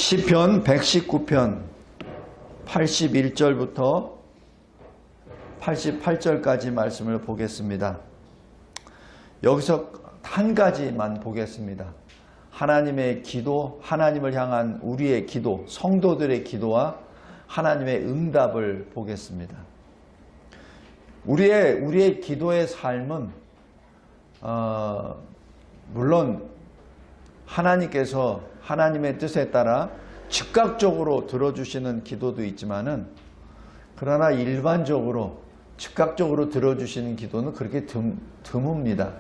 시편 119편 81절부터 88절까지 말씀을 보겠습니다. 여기서 한 가지만 보겠습니다. 하나님의 기도, 하나님을 향한 우리의 기도, 성도들의 기도와 하나님의 응답을 보겠습니다. 우리의 기도의 삶은 물론 하나님께서 하나님의 뜻에 따라 즉각적으로 들어주시는 기도도 있지만은, 그러나 일반적으로 즉각적으로 들어주시는 기도는 그렇게 드뭅니다.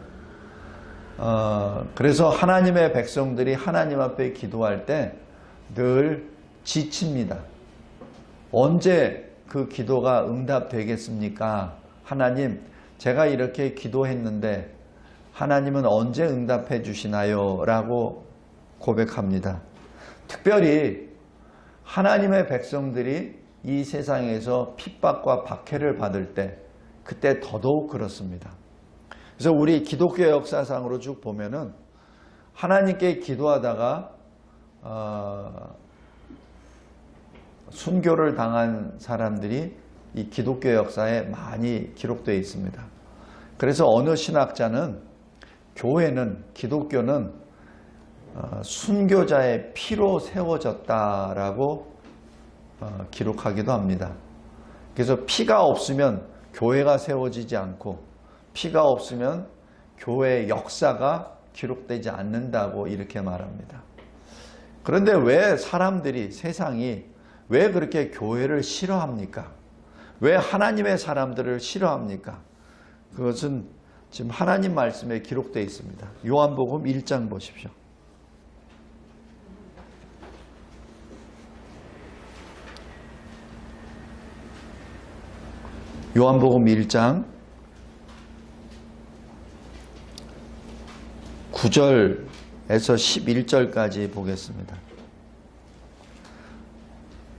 그래서 하나님의 백성들이 하나님 앞에 기도할 때 늘 지칩니다. 언제 그 기도가 응답되겠습니까? 하나님, 제가 이렇게 기도했는데 하나님은 언제 응답해 주시나요? 라고 고백합니다. 특별히 하나님의 백성들이 이 세상에서 핍박과 박해를 받을 때, 그때 더더욱 그렇습니다. 그래서 우리 기독교 역사상으로 쭉 보면은 하나님께 기도하다가 순교를 당한 사람들이 이 기독교 역사에 많이 기록되어 있습니다. 그래서 어느 신학자는 교회는, 기독교는 순교자의 피로 세워졌다라고 기록하기도 합니다. 그래서 피가 없으면 교회가 세워지지 않고, 피가 없으면 교회의 역사가 기록되지 않는다고 이렇게 말합니다. 그런데 왜 사람들이, 세상이 왜 그렇게 교회를 싫어합니까? 왜 하나님의 사람들을 싫어합니까? 그것은 지금 하나님 말씀에 기록되어 있습니다. 요한복음 1장 보십시오. 요한복음 1장 9절에서 11절까지 보겠습니다.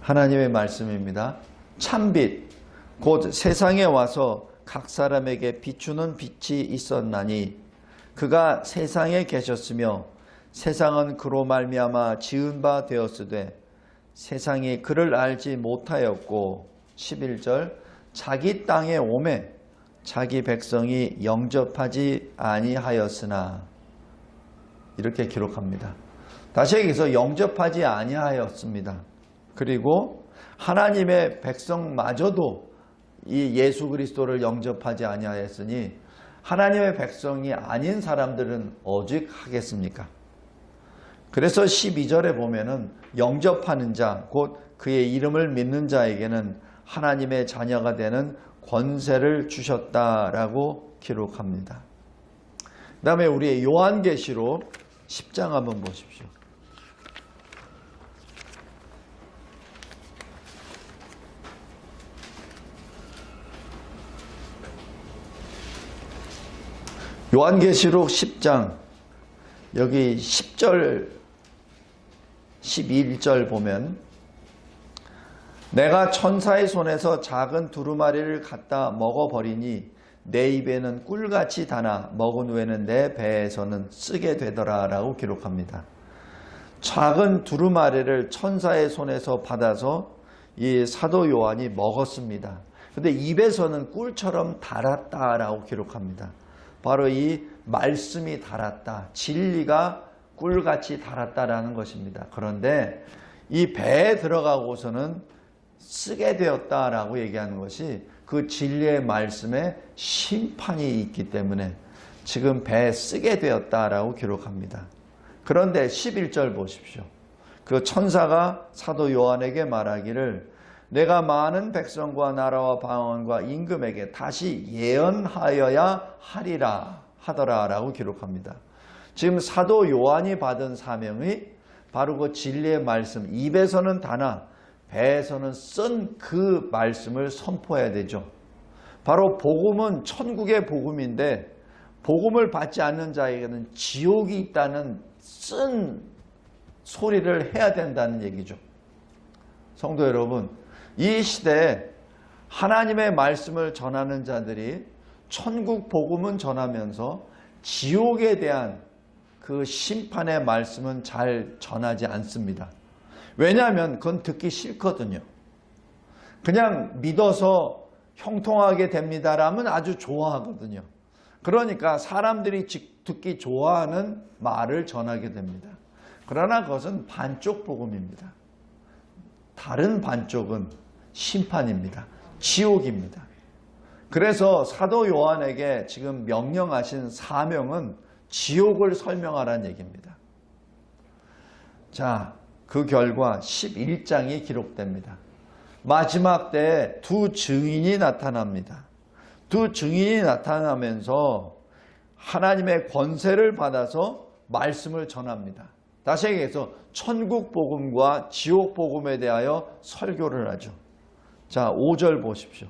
하나님의 말씀입니다. 참빛 곧 세상에 와서 각 사람에게 비추는 빛이 있었나니 그가 세상에 계셨으며 세상은 그로 말미암아 지은 바 되었으되 세상이 그를 알지 못하였고, 11절 자기 땅에 오매 자기 백성이 영접하지 아니하였으나, 이렇게 기록합니다. 다시 얘기해서 영접하지 아니하였습니다. 그리고 하나님의 백성마저도 이 예수 그리스도를 영접하지 아니하였으니 하나님의 백성이 아닌 사람들은 오직 하겠습니까? 그래서 12절에 보면은 영접하는 자, 곧 그의 이름을 믿는 자에게는 하나님의 자녀가 되는 권세를 주셨다라고 기록합니다. 그 다음에 우리의 요한계시록 10장 한번 보십시오. 요한계시록 10장 여기 10절 11절 보면, 내가 천사의 손에서 작은 두루마리를 갖다 먹어버리니 내 입에는 꿀같이 다나 먹은 후에는 내 배에서는 쓰게 되더라 라고 기록합니다. 작은 두루마리를 천사의 손에서 받아서 이 사도 요한이 먹었습니다. 그런데 입에서는 꿀처럼 달았다라고 기록합니다. 바로 이 말씀이 달았다, 진리가 꿀같이 달았다라는 것입니다. 그런데 이 배에 들어가고서는 쓰게 되었다라고 얘기하는 것이 그 진리의 말씀에 심판이 있기 때문에 지금 배에 쓰게 되었다라고 기록합니다. 그런데 11절 보십시오. 그 천사가 사도 요한에게 말하기를 내가 많은 백성과 나라와 방언과 임금에게 다시 예언하여야 하리라 하더라 라고 기록합니다. 지금 사도 요한이 받은 사명이 바로 그 진리의 말씀, 입에서는 다나 배에서는 쓴 그 말씀을 선포해야 되죠. 바로 복음은 천국의 복음인데, 복음을 받지 않는 자에게는 지옥이 있다는 쓴 소리를 해야 된다는 얘기죠. 성도 여러분, 이 시대에 하나님의 말씀을 전하는 자들이 천국 복음은 전하면서 지옥에 대한 그 심판의 말씀은 잘 전하지 않습니다. 왜냐하면 그건 듣기 싫거든요. 그냥 믿어서 형통하게 됩니다라면 아주 좋아하거든요. 그러니까 사람들이 듣기 좋아하는 말을 전하게 됩니다. 그러나 그것은 반쪽 복음입니다. 다른 반쪽은 심판입니다. 지옥입니다. 그래서 사도 요한에게 지금 명령하신 사명은 지옥을 설명하라는 얘기입니다. 자, 그 결과 11장이 기록됩니다. 마지막 때에 두 증인이 나타납니다. 두 증인이 나타나면서 하나님의 권세를 받아서 말씀을 전합니다. 다시 얘기해서 천국 복음과 지옥 복음에 대하여 설교를 하죠. 자, 5절 보십시오.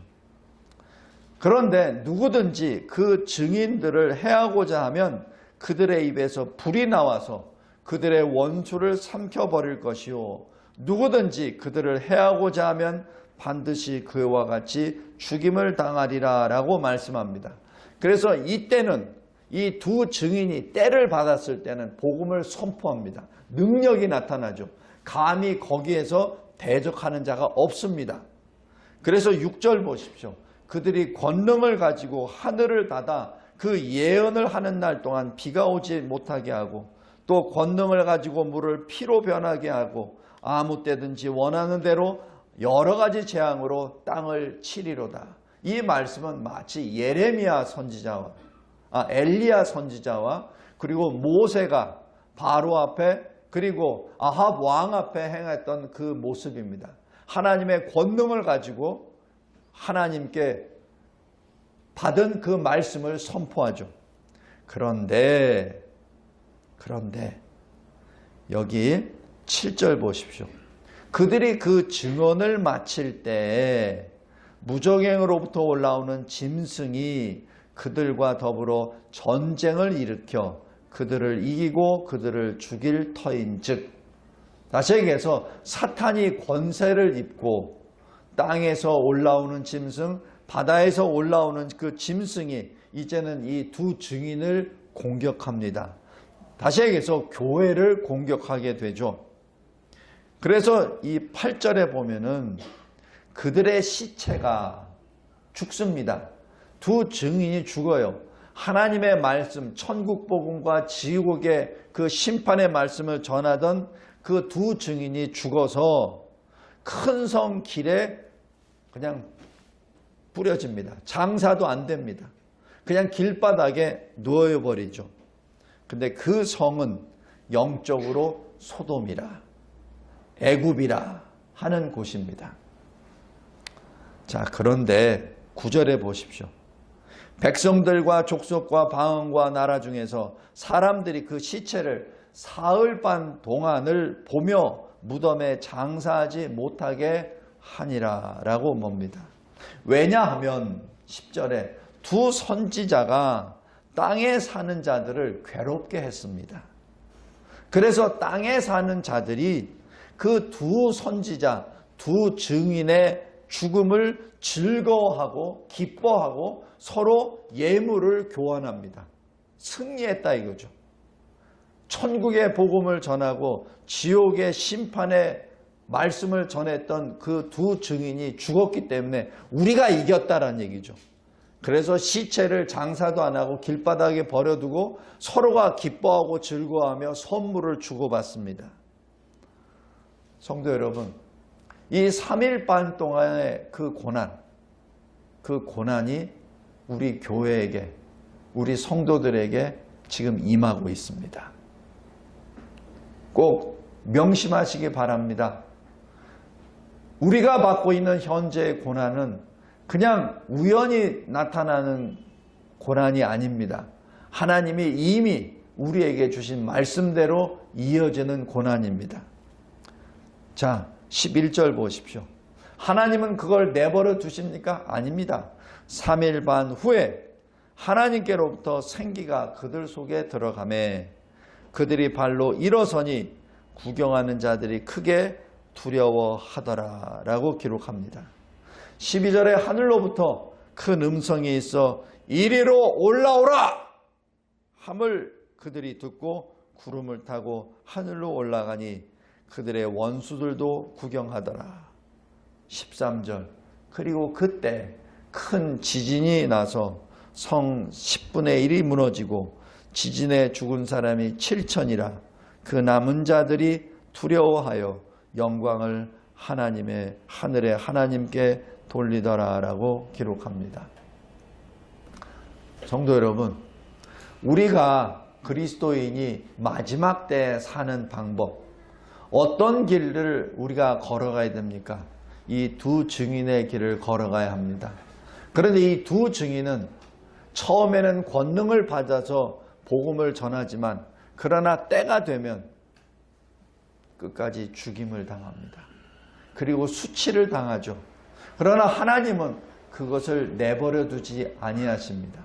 그런데 누구든지 그 증인들을 해하고자 하면 그들의 입에서 불이 나와서 그들의 원수를 삼켜버릴 것이요, 누구든지 그들을 해하고자 하면 반드시 그와 같이 죽임을 당하리라 라고 말씀합니다. 그래서 이때는 이 두 증인이 때를 받았을 때는 복음을 선포합니다. 능력이 나타나죠. 감히 거기에서 대적하는 자가 없습니다. 그래서 6절 보십시오. 그들이 권능을 가지고 하늘을 닫아 그 예언을 하는 날 동안 비가 오지 못하게 하고, 또 권능을 가지고 물을 피로 변하게 하고 아무 때든지 원하는 대로 여러 가지 재앙으로 땅을 치리로다. 이 말씀은 마치 예레미야 선지자와 엘리야 선지자와 그리고 모세가 바로 앞에 그리고 아합 왕 앞에 행했던 그 모습입니다. 하나님의 권능을 가지고 하나님께 받은 그 말씀을 선포하죠. 그런데 여기 7절 보십시오. 그들이 그 증언을 마칠 때 무적행으로부터 올라오는 짐승이 그들과 더불어 전쟁을 일으켜 그들을 이기고 그들을 죽일 터인즉, 다시 얘기해서 사탄이 권세를 입고 땅에서 올라오는 짐승, 바다에서 올라오는 그 짐승이 이제는 이 두 증인을 공격합니다. 다시 얘기해서 교회를 공격하게 되죠. 그래서 이 8절에 보면은 그들의 시체가 죽습니다. 두 증인이 죽어요. 하나님의 말씀, 천국 복음과 지옥의 그 심판의 말씀을 전하던 그 두 증인이 죽어서 큰 성 길에 그냥 뿌려집니다. 장사도 안 됩니다. 그냥 길바닥에 누워버리죠. 근데 그 성은 영적으로 소돔이라, 애굽이라 하는 곳입니다. 자, 그런데 9절에 보십시오. 백성들과 족속과 방언과 나라 중에서 사람들이 그 시체를 사흘 반 동안을 보며 무덤에 장사하지 못하게 하니라 라고 봅니다. 왜냐하면 10절에 두 선지자가 땅에 사는 자들을 괴롭게 했습니다. 그래서 땅에 사는 자들이 그 두 선지자, 두 증인의 죽음을 즐거워하고 기뻐하고 서로 예물을 교환합니다. 승리했다 이거죠. 천국의 복음을 전하고 지옥의 심판의 말씀을 전했던 그 두 증인이 죽었기 때문에 우리가 이겼다라는 얘기죠. 그래서 시체를 장사도 안 하고 길바닥에 버려두고 서로가 기뻐하고 즐거워하며 선물을 주고받습니다. 성도 여러분, 이 3일 반 동안의 그 고난이 우리 교회에게, 우리 성도들에게 지금 임하고 있습니다. 꼭 명심하시기 바랍니다. 우리가 받고 있는 현재의 고난은 그냥 우연히 나타나는 고난이 아닙니다. 하나님이 이미 우리에게 주신 말씀대로 이어지는 고난입니다. 자, 11절 보십시오. 하나님은 그걸 내버려 두십니까? 아닙니다. 3일 반 후에 하나님께로부터 생기가 그들 속에 들어가매 그들이 발로 일어서니 구경하는 자들이 크게 두려워하더라 라고 기록합니다. 12절에 하늘로부터 큰 음성이 있어 이리로 올라오라 함을 그들이 듣고 구름을 타고 하늘로 올라가니 그들의 원수들도 구경하더라. 13절. 그리고 그때 큰 지진이 나서 성 10분의 1이 무너지고 지진에 죽은 사람이 7천이라. 그 남은 자들이 두려워하여 영광을 하늘의 하나님께 돌리더라라고 기록합니다. 성도 여러분, 우리가 그리스도인이 마지막 때 사는 방법, 어떤 길을 우리가 걸어가야 됩니까? 이 두 증인의 길을 걸어가야 합니다. 그런데 이 두 증인은 처음에는 권능을 받아서 복음을 전하지만 그러나 때가 되면 끝까지 죽임을 당합니다. 그리고 수치를 당하죠. 그러나 하나님은 그것을 내버려 두지 아니하십니다.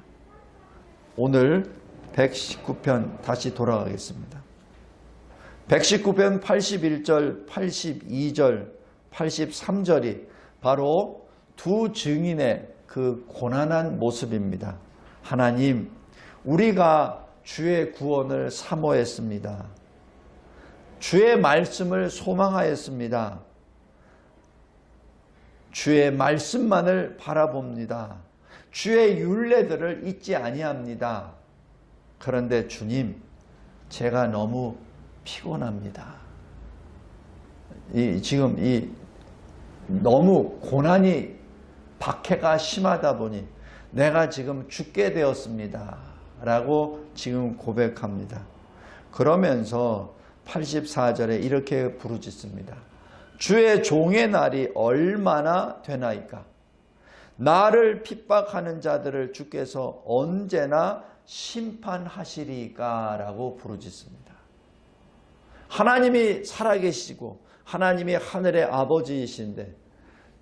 오늘 119편 다시 돌아가겠습니다. 119편 81절, 82절, 83절이 바로 두 증인의 그 고난한 모습입니다. 하나님, 우리가 주의 구원을 사모했습니다. 주의 말씀을 소망하였습니다. 주의 말씀만을 바라봅니다. 주의 율례들을 잊지 아니합니다. 그런데 주님, 제가 너무 피곤합니다. 지금 너무 고난이 박해가 심하다 보니 내가 지금 죽게 되었습니다. 라고 지금 고백합니다. 그러면서 84절에 이렇게 부르짖습니다. 주의 종의 날이 얼마나 되나이까? 나를 핍박하는 자들을 주께서 언제나 심판하시리까? 라고 부르짖습니다. 하나님이 살아계시고 하나님이 하늘의 아버지이신데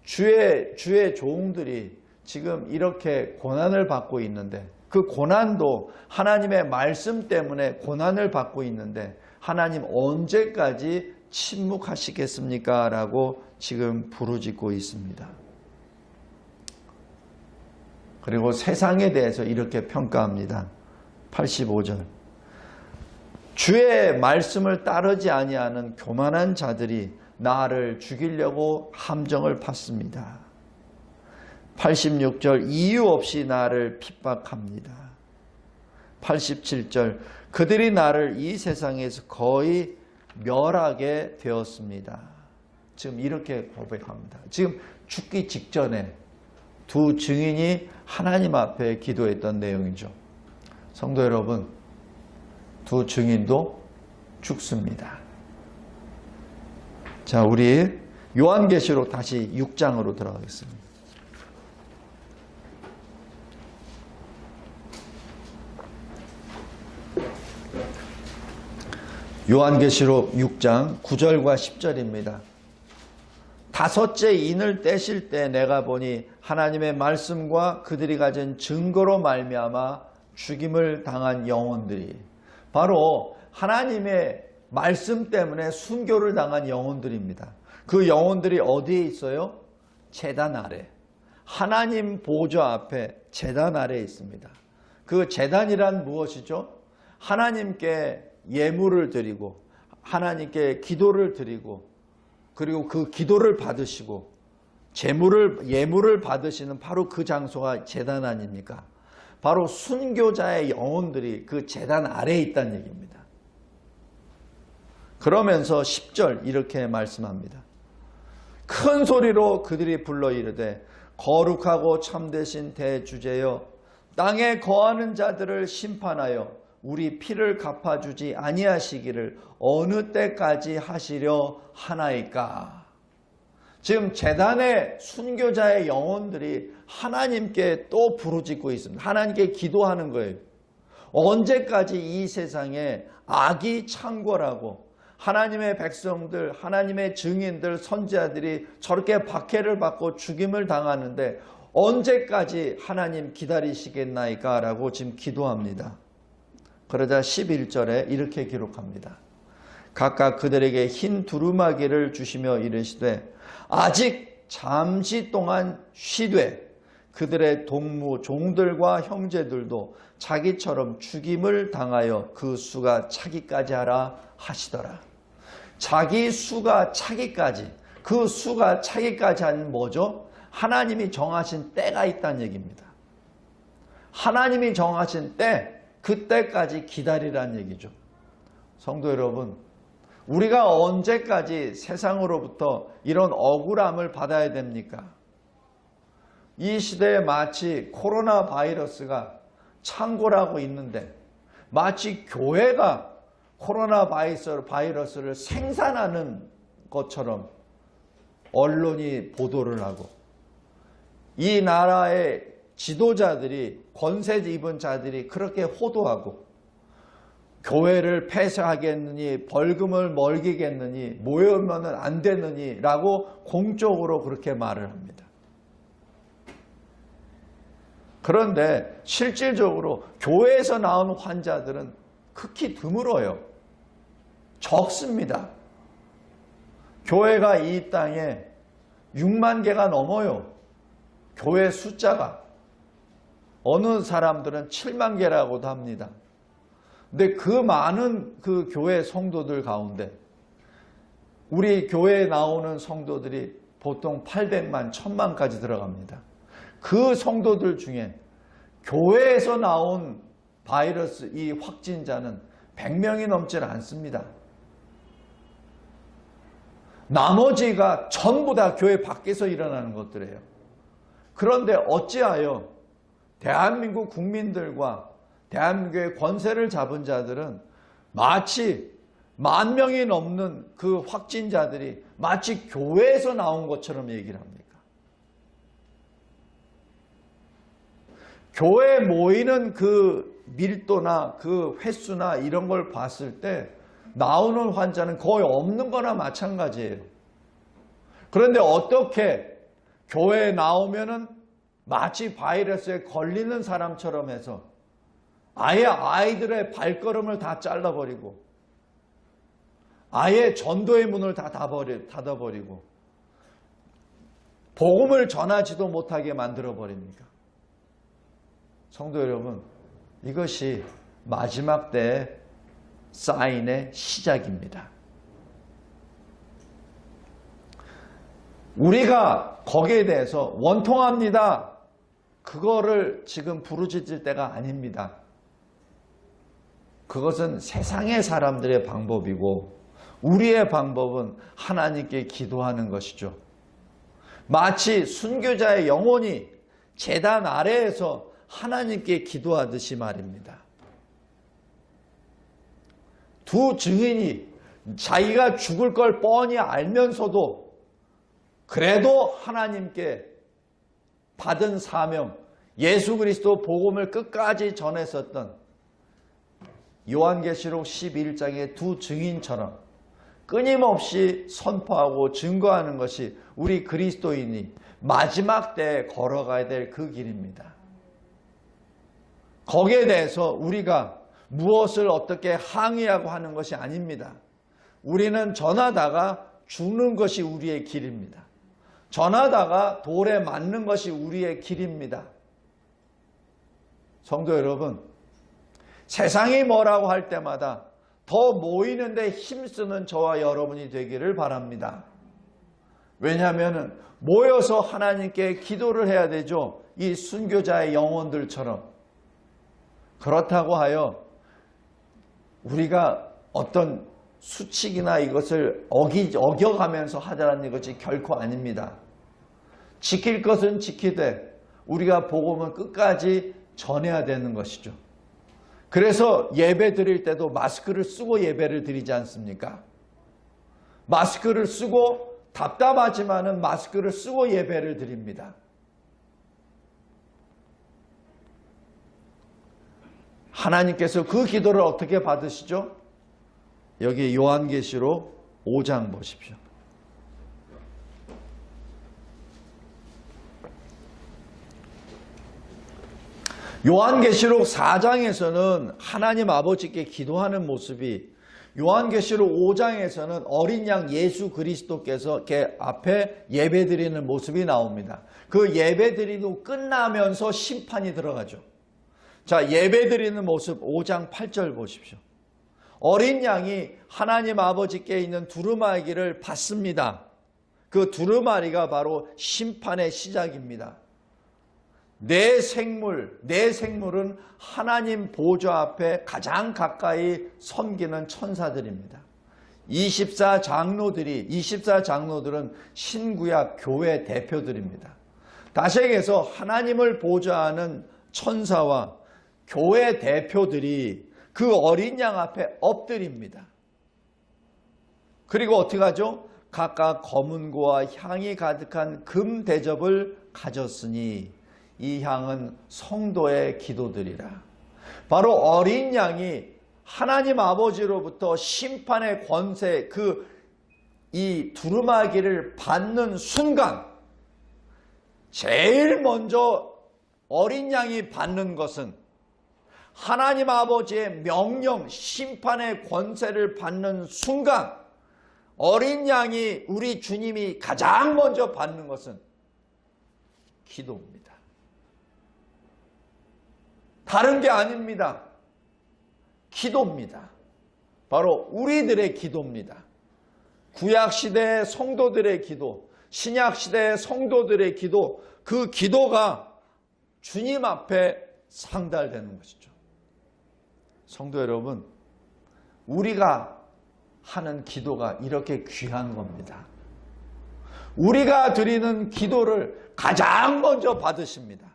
주의 종들이 지금 이렇게 고난을 받고 있는데 그 고난도 하나님의 말씀 때문에 고난을 받고 있는데 하나님 언제까지 침묵하시겠습니까? 라고 지금 부르짖고 있습니다. 그리고 세상에 대해서 이렇게 평가합니다. 85절. 주의 말씀을 따르지 아니하는 교만한 자들이 나를 죽이려고 함정을 팠습니다. 86절. 이유 없이 나를 핍박합니다. 87절. 그들이 나를 이 세상에서 거의 멸하게 되었습니다. 지금 이렇게 고백합니다. 지금 죽기 직전에 두 증인이 하나님 앞에 기도했던 내용이죠. 성도 여러분, 두 증인도 죽습니다. 자, 우리 요한계시록 다시 6장으로 들어가겠습니다. 요한계시록 6장 9절과 10절입니다. 다섯째 인을 떼실 때 내가 보니 하나님의 말씀과 그들이 가진 증거로 말미암아 죽임을 당한 영혼들이 바로 하나님의 말씀 때문에 순교를 당한 영혼들입니다. 그 영혼들이 어디에 있어요? 제단 아래. 하나님 보좌 앞에 제단 아래에 있습니다. 그 제단이란 무엇이죠? 하나님께 예물을 드리고 하나님께 기도를 드리고 그리고 그 기도를 받으시고 예물을 받으시는 바로 그 장소가 제단 아닙니까? 바로 순교자의 영혼들이 그 제단 아래에 있다는 얘기입니다. 그러면서 10절 이렇게 말씀합니다. 큰 소리로 그들이 불러 이르되 거룩하고 참되신 대주제여 땅에 거하는 자들을 심판하여 우리 피를 갚아주지 아니하시기를 어느 때까지 하시려 하나이까? 지금 제단의 순교자의 영혼들이 하나님께 또 부르짖고 있습니다. 하나님께 기도하는 거예요. 언제까지 이 세상에 악이 창궐하고 하나님의 백성들, 하나님의 증인들, 선지자들이 저렇게 박해를 받고 죽임을 당하는데 언제까지 하나님 기다리시겠나이까? 라고 지금 기도합니다. 그러자 11절에 이렇게 기록합니다. 각각 그들에게 흰 두루마기를 주시며 이르시되 아직 잠시 동안 쉬되 그들의 동무 종들과 형제들도 자기처럼 죽임을 당하여 그 수가 차기까지 하라 하시더라. 자기 수가 차기까지, 그 수가 차기까지 하는 뭐죠? 하나님이 정하신 때가 있다는 얘기입니다. 하나님이 정하신 때, 그때까지 기다리라는 얘기죠. 성도 여러분, 우리가 언제까지 세상으로부터 이런 억울함을 받아야 됩니까? 이 시대에 마치 코로나 바이러스가 창궐하고 있는데 마치 교회가 코로나 바이러스를 생산하는 것처럼 언론이 보도를 하고 이 나라의 지도자들이, 권세 입은 자들이 그렇게 호도하고 교회를 폐쇄하겠느니, 벌금을 멀기겠느니, 모여면 안 되느니 라고 공적으로 그렇게 말을 합니다. 그런데 실질적으로 교회에서 나온 환자들은 극히 드물어요. 적습니다. 교회가 이 땅에 6만 개가 넘어요. 교회 숫자가. 어느 사람들은 7만 개라고도 합니다. 근데 그 많은 그 교회 성도들 가운데 우리 교회에 나오는 성도들이 보통 800만, 1000만까지 들어갑니다. 그 성도들 중에 교회에서 나온 바이러스 이 확진자는 100명이 넘질 않습니다. 나머지가 전부 다 교회 밖에서 일어나는 것들이에요. 그런데 어찌하여 대한민국 국민들과 대한민국의 권세를 잡은 자들은 마치 10,000명이 넘는 그 확진자들이 마치 교회에서 나온 것처럼 얘기를 합니까? 교회에 모이는 그 밀도나 그 횟수나 이런 걸 봤을 때 나오는 환자는 거의 없는 거나 마찬가지예요. 그런데 어떻게 교회에 나오면은 마치 바이러스에 걸리는 사람처럼 해서 아예 아이들의 발걸음을 다 잘라버리고 아예 전도의 문을 다 닫아버리고 복음을 전하지도 못하게 만들어버립니까? 성도 여러분, 이것이 마지막 때의 사인의 시작입니다. 우리가 거기에 대해서 원통합니다. 그거를 지금 부르짖을 때가 아닙니다. 그것은 세상의 사람들의 방법이고 우리의 방법은 하나님께 기도하는 것이죠. 마치 순교자의 영혼이 제단 아래에서 하나님께 기도하듯이 말입니다. 두 증인이 자기가 죽을 걸 뻔히 알면서도 그래도 하나님께 받은 사명, 예수 그리스도 복음을 끝까지 전했었던 요한계시록 11장의 두 증인처럼 끊임없이 선포하고 증거하는 것이 우리 그리스도인이 마지막 때에 걸어가야 될 그 길입니다. 거기에 대해서 우리가 무엇을 어떻게 항의하고 하는 것이 아닙니다. 우리는 전하다가 죽는 것이 우리의 길입니다. 전하다가 돌에 맞는 것이 우리의 길입니다. 성도 여러분, 세상이 뭐라고 할 때마다 더 모이는데 힘쓰는 저와 여러분이 되기를 바랍니다. 왜냐하면 모여서 하나님께 기도를 해야 되죠. 이 순교자의 영혼들처럼. 그렇다고 하여 우리가 어떤 수칙이나 이것을 어겨가면서 하자는 것이 결코 아닙니다. 지킬 것은 지키되 우리가 복음은 끝까지 전해야 되는 것이죠. 그래서 예배 드릴 때도 마스크를 쓰고 예배를 드리지 않습니까? 마스크를 쓰고 답답하지만은 마스크를 쓰고 예배를 드립니다. 하나님께서 그 기도를 어떻게 받으시죠? 여기 요한계시록 5장 보십시오. 요한계시록 4장에서는 하나님 아버지께 기도하는 모습이, 요한계시록 5장에서는 어린 양 예수 그리스도께서 그 앞에 예배드리는 모습이 나옵니다. 그 예배드리고 끝나면서 심판이 들어가죠. 자, 예배드리는 모습 5장 8절 보십시오. 어린 양이 하나님 아버지께 있는 두루마기를 받습니다. 그 두루마리가 바로 심판의 시작입니다. 내 생물은 하나님 보좌 앞에 가장 가까이 섬기는 천사들입니다. 24장로들은 신구약 교회 대표들입니다. 다시 얘기해서 하나님을 보좌하는 천사와 교회 대표들이 그 어린 양 앞에 엎드립니다. 그리고 어떻게 하죠? 각각 검은고와 향이 가득한 금 대접을 가졌으니 이 향은 성도의 기도들이라. 바로 어린 양이 하나님 아버지로부터 심판의 권세, 이 두루마기를 받는 순간 제일 먼저 어린 양이 받는 것은 하나님 아버지의 명령, 심판의 권세를 받는 순간 어린 양이, 우리 주님이 가장 먼저 받는 것은 기도입니다. 다른 게 아닙니다. 기도입니다. 바로 우리들의 기도입니다. 구약시대의 성도들의 기도, 신약시대의 성도들의 기도, 그 기도가 주님 앞에 상달되는 것이죠. 성도 여러분, 우리가 하는 기도가 이렇게 귀한 겁니다. 우리가 드리는 기도를 가장 먼저 받으십니다.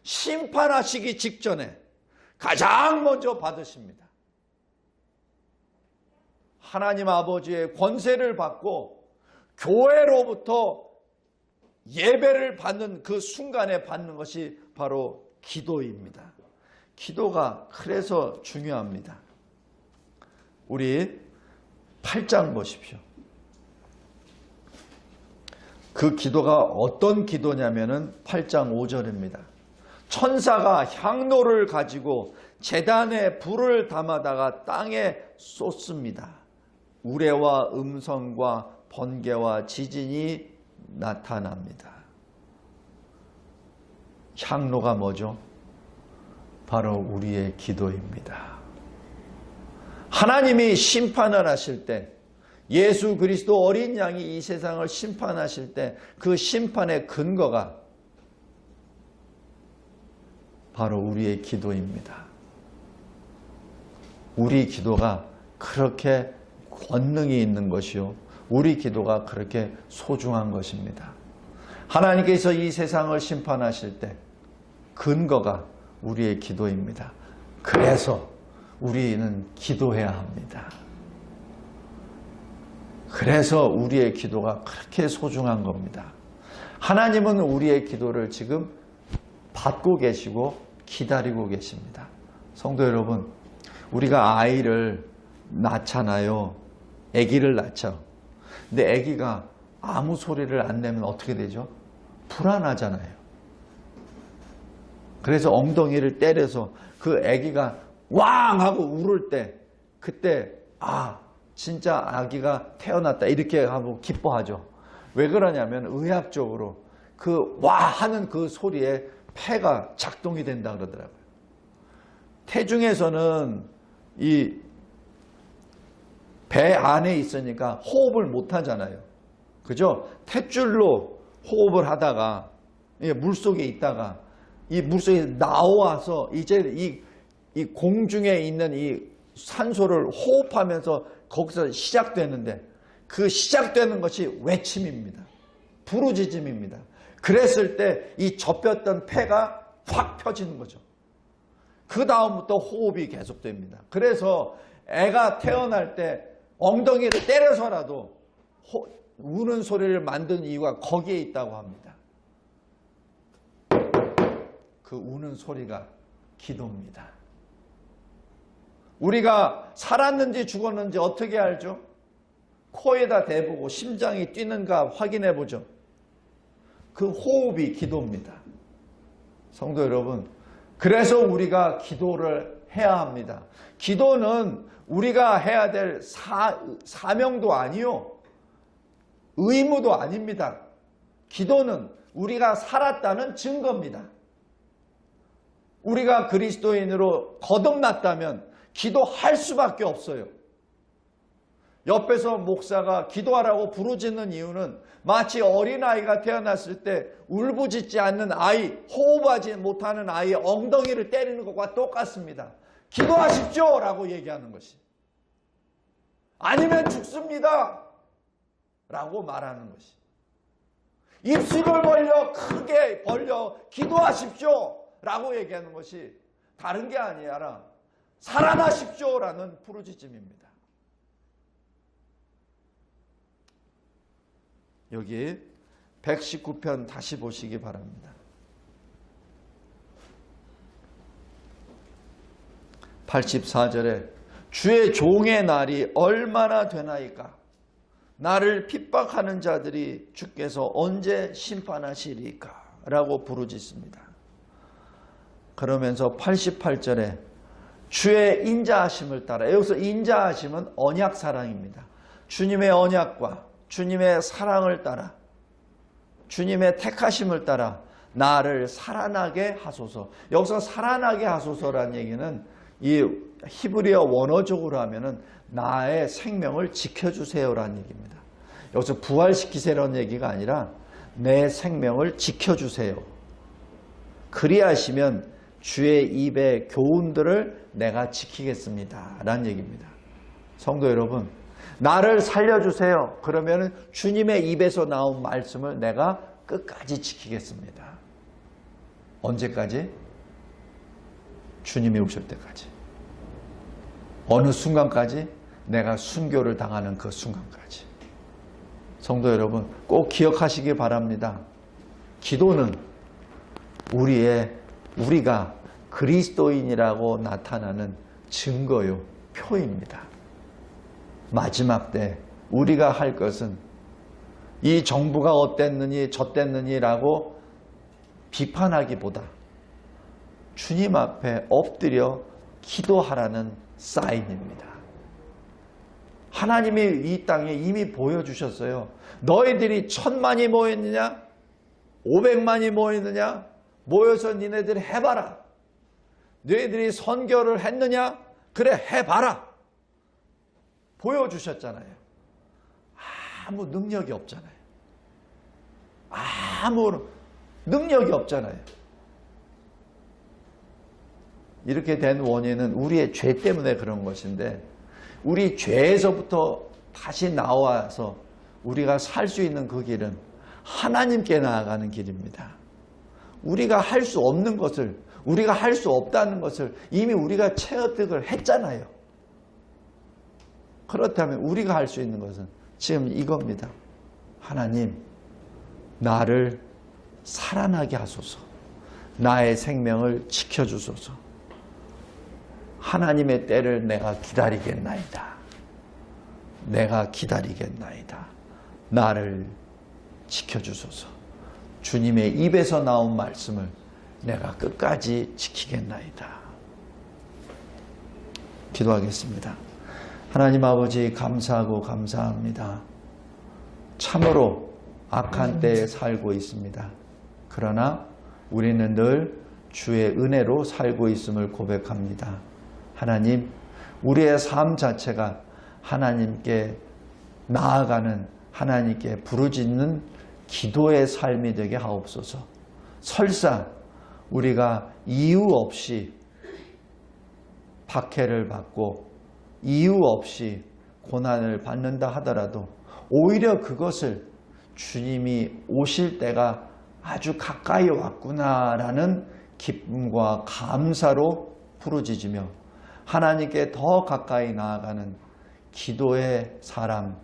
심판하시기 직전에 가장 먼저 받으십니다. 하나님 아버지의 권세를 받고 교회로부터 예배를 받는 그 순간에 받는 것이 바로 기도입니다. 기도가 그래서 중요합니다. 우리 8장 보십시오. 그 기도가 어떤 기도냐면은 8장 5절입니다. 천사가 향로를 가지고 제단에 불을 담아다가 땅에 쏟습니다. 우레와 음성과 번개와 지진이 나타납니다. 향로가 뭐죠? 바로 우리의 기도입니다. 하나님이 심판을 하실 때, 예수 그리스도 어린 양이 이 세상을 심판하실 때 그 심판의 근거가 바로 우리의 기도입니다. 우리 기도가 그렇게 권능이 있는 것이요, 우리 기도가 그렇게 소중한 것입니다. 하나님께서 이 세상을 심판하실 때 근거가 우리의 기도입니다. 그래서 우리는 기도해야 합니다. 그래서 우리의 기도가 그렇게 소중한 겁니다. 하나님은 우리의 기도를 지금 받고 계시고 기다리고 계십니다. 성도 여러분, 우리가 아이를 낳잖아요. 아기를 낳죠. 근데 아기가 아무 소리를 안 내면 어떻게 되죠? 불안하잖아요. 그래서 엉덩이를 때려서 그 아기가 왕 하고 울을 때, 그때 진짜 아기가 태어났다 이렇게 하고 기뻐하죠. 왜 그러냐면 의학적으로 그 와 하는 그 소리에 폐가 작동이 된다 그러더라고요. 태중에서는 이 배 안에 있으니까 호흡을 못 하잖아요. 그죠? 탯줄로 호흡을 하다가 물속에 있다가 이 물속에 나와서 이제 이 공중에 있는 이 산소를 호흡하면서 거기서 시작되는데, 그 시작되는 것이 외침입니다. 부르짖음입니다. 그랬을 때 이 접혔던 폐가 확 펴지는 거죠. 그 다음부터 호흡이 계속됩니다. 그래서 애가 태어날 때 엉덩이를 때려서라도 우는 소리를 만든 이유가 거기에 있다고 합니다. 그 우는 소리가 기도입니다. 우리가 살았는지 죽었는지 어떻게 알죠? 코에다 대보고 심장이 뛰는가 확인해 보죠. 그 호흡이 기도입니다. 성도 여러분, 그래서 우리가 기도를 해야 합니다. 기도는 우리가 해야 될 사명도 아니요, 의무도 아닙니다. 기도는 우리가 살았다는 증거입니다. 우리가 그리스도인으로 거듭났다면 기도할 수밖에 없어요. 옆에서 목사가 기도하라고 부르짖는 이유는 마치 어린아이가 태어났을 때 울부짖지 않는 아이, 호흡하지 못하는 아이의 엉덩이를 때리는 것과 똑같습니다. 기도하십시오 라고 얘기하는 것이. 아니면 죽습니다 라고 말하는 것이. 입술을 크게 벌려 기도하십시오 라고 얘기하는 것이 다른 게 아니라 살아나십시오 라는 부르짖음입니다. 여기 119편 다시 보시기 바랍니다. 84절에 주의 종의 날이 얼마나 되나이까? 나를 핍박하는 자들이 주께서 언제 심판하시리까? 라고 부르짖습니다. 그러면서 88절에 주의 인자하심을 따라, 여기서 인자하심은 언약 사랑입니다. 주님의 언약과 주님의 사랑을 따라, 주님의 택하심을 따라 나를 살아나게 하소서. 여기서 살아나게 하소서라는 얘기는 이 히브리어 원어적으로 하면은 나의 생명을 지켜주세요라는 얘기입니다. 여기서 부활시키세요라는 얘기가 아니라 내 생명을 지켜주세요. 그리하시면 주의 입의 교훈들을 내가 지키겠습니다 라는 얘기입니다. 성도 여러분, 나를 살려주세요. 그러면 주님의 입에서 나온 말씀을 내가 끝까지 지키겠습니다. 언제까지? 주님이 오실 때까지. 어느 순간까지? 내가 순교를 당하는 그 순간까지. 성도 여러분, 꼭 기억하시기 바랍니다. 기도는 우리가 그리스도인이라고 나타나는 증거요, 표입니다. 마지막 때 우리가 할 것은 이 정부가 어땠느니 저땠느니라고 비판하기보다 주님 앞에 엎드려 기도하라는 사인입니다. 하나님이 이 땅에 이미 보여주셨어요. 너희들이 1000만이 모였느냐? 500만이 모였느냐? 모여서 니네들이 해봐라. 너희들이 선교를 했느냐? 그래, 해봐라. 보여주셨잖아요. 아무 능력이 없잖아요. 아무 능력이 없잖아요. 이렇게 된 원인은 우리의 죄 때문에 그런 것인데, 우리 죄에서부터 다시 나와서 우리가 살 수 있는 그 길은 하나님께 나아가는 길입니다. 우리가 할 수 없는 것을, 우리가 할 수 없다는 것을 이미 우리가 체득을 했잖아요. 그렇다면 우리가 할 수 있는 것은 지금 이겁니다. 하나님, 나를 살아나게 하소서. 나의 생명을 지켜주소서. 하나님의 때를 내가 기다리겠나이다. 내가 기다리겠나이다. 나를 지켜주소서. 주님의 입에서 나온 말씀을 내가 끝까지 지키겠나이다. 기도하겠습니다. 하나님 아버지, 감사하고 감사합니다. 참으로 악한 때에 살고 있습니다. 그러나 우리는 늘 주의 은혜로 살고 있음을 고백합니다. 하나님, 우리의 삶 자체가 하나님께 나아가는, 하나님께 부르짖는 기도의 삶이 되게 하옵소서. 설사 우리가 이유 없이 박해를 받고 이유 없이 고난을 받는다 하더라도 오히려 그것을 주님이 오실 때가 아주 가까이 왔구나라는 기쁨과 감사로 부르짖으며 하나님께 더 가까이 나아가는 기도의 사람,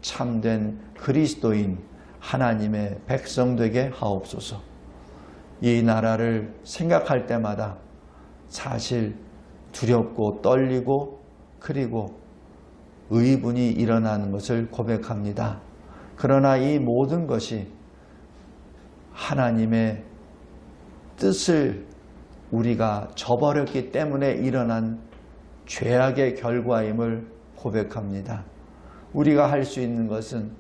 참된 그리스도인 하나님의 백성 되게 하옵소서. 이 나라를 생각할 때마다 사실 두렵고 떨리고 그리고 의분이 일어나는 것을 고백합니다. 그러나 이 모든 것이 하나님의 뜻을 우리가 저버렸기 때문에 일어난 죄악의 결과임을 고백합니다. 우리가 할 수 있는 것은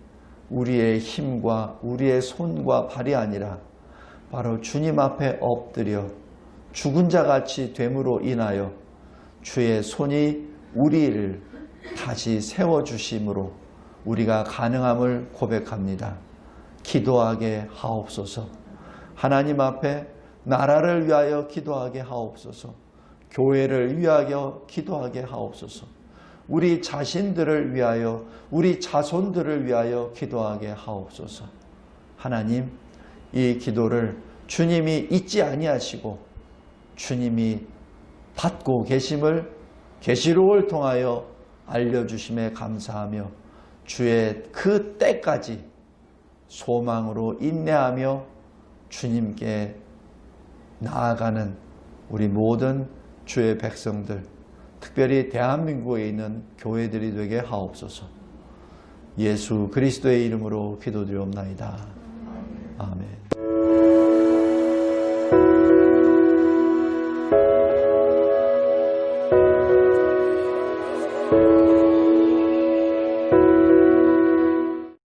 우리의 힘과 우리의 손과 발이 아니라 바로 주님 앞에 엎드려 죽은 자같이 됨으로 인하여 주의 손이 우리를 다시 세워주심으로 우리가 가능함을 고백합니다. 기도하게 하옵소서. 하나님 앞에 나라를 위하여 기도하게 하옵소서. 교회를 위하여 기도하게 하옵소서. 우리 자신들을 위하여, 우리 자손들을 위하여 기도하게 하옵소서. 하나님, 이 기도를 주님이 잊지 아니하시고 주님이 받고 계심을 계시록을 통하여 알려주심에 감사하며 주의 그 때까지 소망으로 인내하며 주님께 나아가는 우리 모든 주의 백성들, 특별히 대한민국에 있는 교회들이 되게 하옵소서. 예수 그리스도의 이름으로 기도드리옵나이다. 아멘.